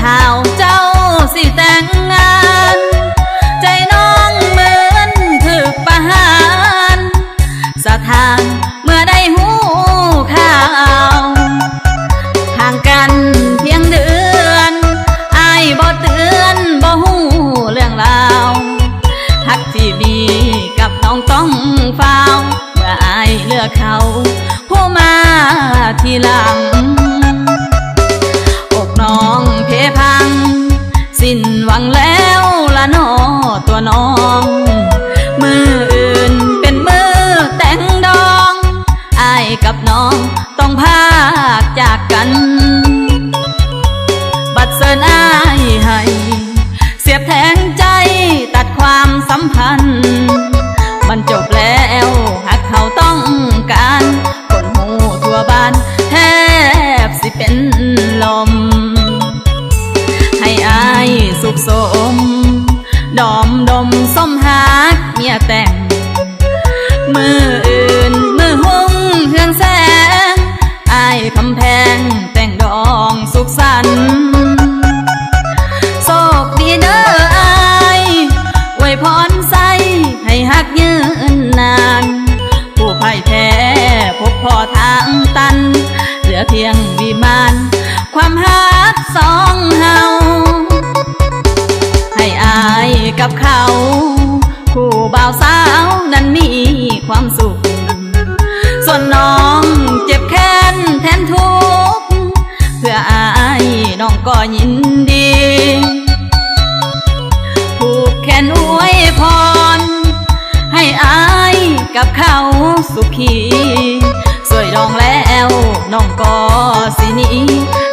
ข่าวเจ้าสิแต่งงานใจน้องเหมือนถูกประหารสะท้านเมื่อได้หูข่าวห่างกันเพียงเดือนอายบ่เตือนบ่หูเรื่องราวฮักที่มีกับน้องต้องเฝ้าเมื่ออายเลือกเขาผู้มาทีหลังอกน้องเพพังสิ้นหวังแล้วละน้อตัวน้องมืออื่นเป็นมือแต่งดองอายกับน้องต้องพากจากกันบัดเสิร์นอายให้เสียบแทงใจตัดความสัมพันธ์มันจบแล้วหากเขาต้องการคนหูทั่วบ้านแทบสิเป็นลมให้อายสุขสมดอมดมส้มหักเมียแต่งมืออื่นมือหุ้งเฮืองแสงอายคำแพงแต่งดองสุขสันต์โชคดีเด้ออายอวยพรใส่ให้หักยืนนานผู้พ่ายแพ้พบพ่อทางตันเหลือเพียงวิมานความหักสองเฮาให้อายกับเขาคู่บ่าวสาวนั้นมีความสุขส่วนน้องเจ็บแค้นแทนทุกข์เพื่ออายน้องก็ยินดีผูกแขนอวยพรให้อายกับเขาสุขีสวยดองแล้วน้องก็สิหนี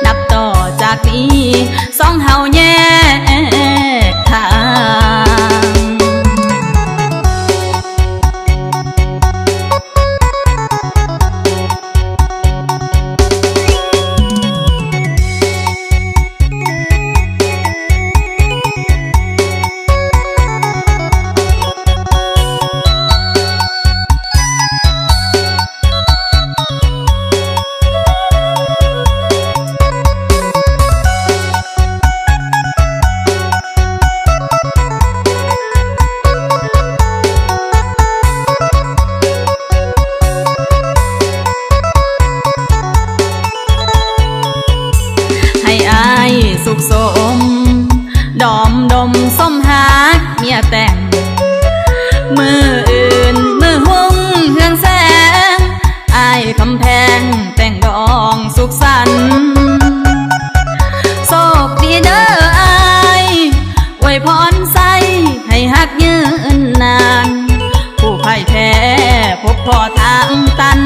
นับต่อจากนี้สองเฮาแยกทางสุขสมดอมดมส้มหักเมียแต่งมืออื่นมือหุ้งเฮืองแสงอายคำแพงแต่งดองสุขสันต์โชคดีเด้ออายอวยพรใส่ให้หักยืนนานผู้พ่ายแพ้พบพ่อทางตัน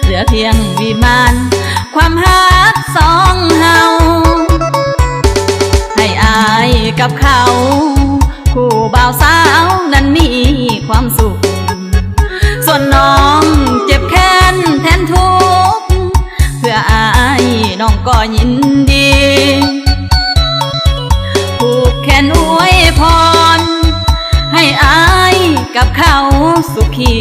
เหลือเพียงวิมานความหักสองเฮาให้อายกับเขาคู่บ่าวสาวนั้นมีความสุขส่วนน้องเจ็บแค้นแทนทุกข์เพื่ออายน้องก็ยินดีผูกแขนอวยพรให้อายกับเขาสุขี